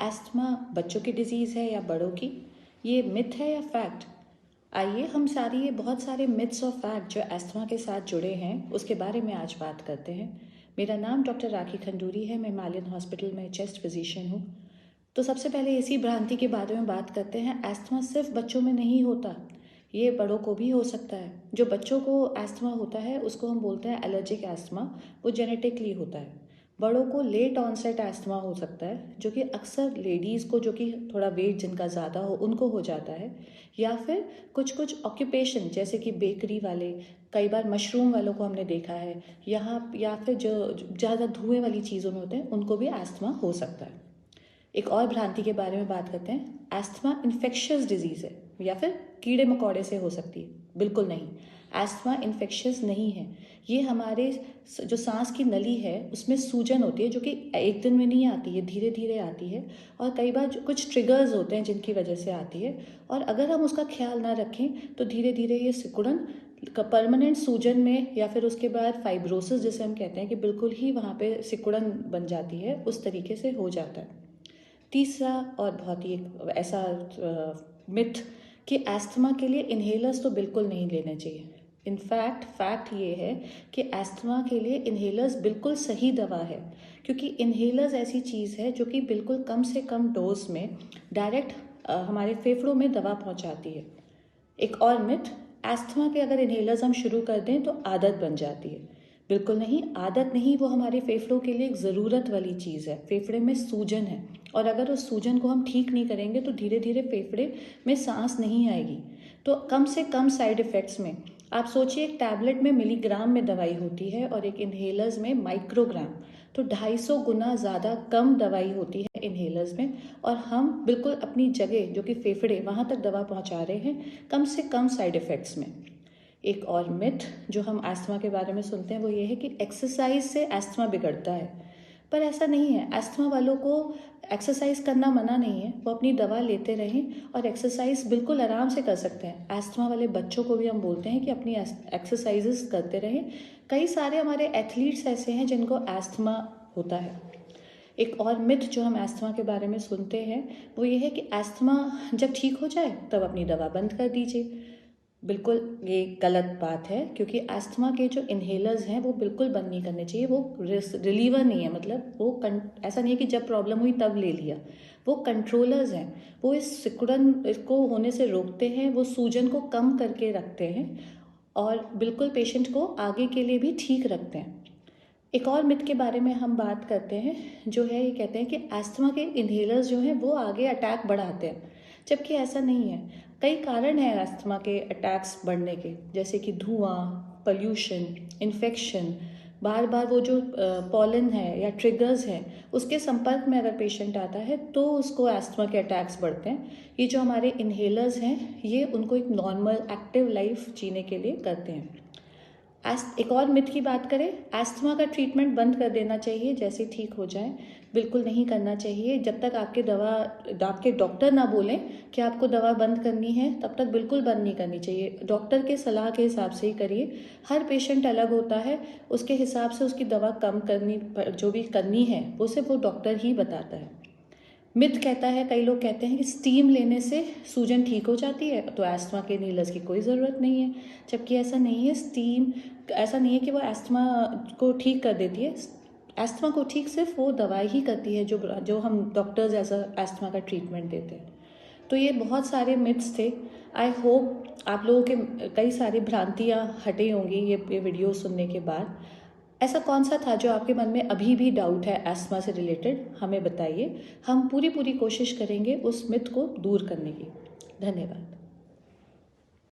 Asthma बच्चों की disease है या बड़ों की? ये मिथ है या फैक्ट? आइए हम ये बहुत सारे मिथ्स और फैक्ट जो एस्थमा के साथ जुड़े हैं उसके बारे में आज बात करते हैं। मेरा नाम डॉक्टर राखी खंडूरी है, मैं हिमालयन हॉस्पिटल में चेस्ट फिजिशियन हूँ। तो सबसे पहले इसी भ्रांति के बारे में बात करते हैं। एस्थमा सिर्फ बच्चों में नहीं होता, ये बड़ों को भी हो सकता है। जो बच्चों को एस्थमा होता है उसको हम बोलते हैं एलर्जिक एस्थमा, वो जेनेटिकली होता है। बड़ों को लेट ऑनसेट एस्थमा हो सकता है, जो कि अक्सर लेडीज़ को, जो कि थोड़ा वेट जिनका ज़्यादा हो, उनको हो जाता है। या फिर कुछ कुछ ऑक्यूपेशन जैसे कि बेकरी वाले, कई बार मशरूम वालों को हमने देखा है, यहाँ या फिर जो ज़्यादा धुएं वाली चीज़ों में होते हैं उनको भी एस्थमा हो सकता है। एक और भ्रांति के बारे में बात करते हैं। एस्थमा इन्फेक्शियस डिजीज़ है या फिर कीड़े मकोड़े से हो सकती है? बिल्कुल नहीं, एस्थमा इन्फेक्शियस नहीं है। ये हमारे जो सांस की नली है उसमें सूजन होती है, जो कि एक दिन में नहीं आती है, धीरे धीरे आती है। और कई बार कुछ ट्रिगर्स होते हैं जिनकी वजह से आती है, और अगर हम उसका ख्याल ना रखें तो धीरे धीरे ये सिकुड़न परमानेंट सूजन में, या फिर उसके बाद फाइब्रोसिस जिसे हम कहते हैं कि बिल्कुल ही वहाँ पे सिकुड़न बन जाती है, उस तरीके से हो जाता है। तीसरा और बहुत ही ऐसा मिथ कि एस्थमा के लिए इन्हेलर्स तो बिल्कुल नहीं लेने चाहिए। इनफैक्ट फैक्ट ये है कि एस्थमा के लिए इन्हेलर्स बिल्कुल सही दवा है, क्योंकि इन्हेलर्स ऐसी चीज़ है जो कि बिल्कुल कम से कम डोज में डायरेक्ट हमारे फेफड़ों में दवा पहुंचाती है। एक और मिथ, एस्थमा के अगर इन्हेलर्स हम शुरू कर दें तो आदत बन जाती है। बिल्कुल नहीं, आदत नहीं, वो हमारे फेफड़ों के लिए एक ज़रूरत वाली चीज़ है। फेफड़े में सूजन है, और अगर उस सूजन को हम ठीक नहीं करेंगे तो धीरे धीरे फेफड़े में सांस नहीं आएगी। तो कम से कम साइड इफ़ेक्ट्स में आप सोचिए, एक टैबलेट में मिलीग्राम में दवाई होती है और एक इन्हेलर्स में माइक्रोग्राम, तो 250 गुना ज़्यादा कम दवाई होती है इन्हेलर्स में। और हम बिल्कुल अपनी जगह, जो कि फेफड़े, वहाँ तक दवा पहुँचा रहे हैं कम से कम साइड इफ़ेक्ट्स में। एक और मिथ जो हम एस्थमा के बारे में सुनते हैं वो ये है कि एक्सरसाइज से एस्थमा बिगड़ता है, पर ऐसा नहीं है। एस्थमा वालों को एक्सरसाइज करना मना नहीं है, वो अपनी दवा लेते रहें और एक्सरसाइज बिल्कुल आराम से कर सकते हैं। एस्थमा वाले बच्चों को भी हम बोलते हैं कि अपनी एक्सरसाइजेस करते रहें। कई सारे हमारे एथलीट्स ऐसे हैं जिनको एस्थमा होता है। एक और मिथ जो हम एस्थमा के बारे में सुनते हैं वो ये है कि एस्थमा जब ठीक हो जाए तब अपनी दवा बंद कर दीजिए। बिल्कुल ये गलत बात है, क्योंकि एस्थमा के जो इन्हेलर्स हैं वो बिल्कुल बंद नहीं करने चाहिए। वो रिलीवर नहीं है, मतलब वो ऐसा नहीं है कि जब प्रॉब्लम हुई तब ले लिया। वो कंट्रोलर्स हैं, वो इस सिकुड़न को होने से रोकते हैं, वो सूजन को कम करके रखते हैं और बिल्कुल पेशेंट को आगे के लिए भी ठीक रखते हैं। एक और मिथ के बारे में हम बात करते हैं, जो है ये कहते हैं कि एस्थमा के इन्हेलर्स जो हैं वो आगे अटैक बढ़ाते हैं, जबकि ऐसा नहीं है। कई कारण हैं एस्थमा के अटैक्स बढ़ने के, जैसे कि धुआं, पोल्यूशन, इन्फेक्शन, बार बार वो जो पॉलन है या ट्रिगर्स हैं उसके संपर्क में अगर पेशेंट आता है तो उसको एस्थमा के अटैक्स बढ़ते हैं। ये जो हमारे इन्हेलर्स हैं ये उनको एक नॉर्मल एक्टिव लाइफ जीने के लिए करते हैं। एक और मिथ की बात करें, एस्थमा का ट्रीटमेंट बंद कर देना चाहिए जैसे ठीक हो जाए। बिल्कुल नहीं करना चाहिए। जब तक आपके डॉक्टर ना बोलें कि आपको दवा बंद करनी है तब तक बिल्कुल बंद नहीं करनी चाहिए। डॉक्टर के सलाह के हिसाब से ही करिए। हर पेशेंट अलग होता है, उसके हिसाब से उसकी दवा कम करनी, जो भी करनी है वो सिर्फ वो डॉक्टर ही बताता है। मिथ कहता है, कई लोग कहते हैं कि स्टीम लेने से सूजन ठीक हो जाती है, तो एस्थमा के इन्हेलर्स की कोई ज़रूरत नहीं है, जबकि ऐसा नहीं है। स्टीम ऐसा नहीं है कि वो एस्थमा को ठीक कर देती है। एस्थमा को ठीक सिर्फ वो दवाई ही करती है जो हम डॉक्टर्स एज एस्थमा का ट्रीटमेंट देते हैं। तो ये बहुत सारे मिथ्स थे। आई होप आप लोगों के कई सारी भ्रांतियाँ हटी होंगी ये वीडियो सुनने के बाद। ऐसा कौन सा था जो आपके मन में अभी भी डाउट है एस्थमा से रिलेटेड, हमें बताइए। हम पूरी कोशिश करेंगे उस मिथ को दूर करने की। धन्यवाद।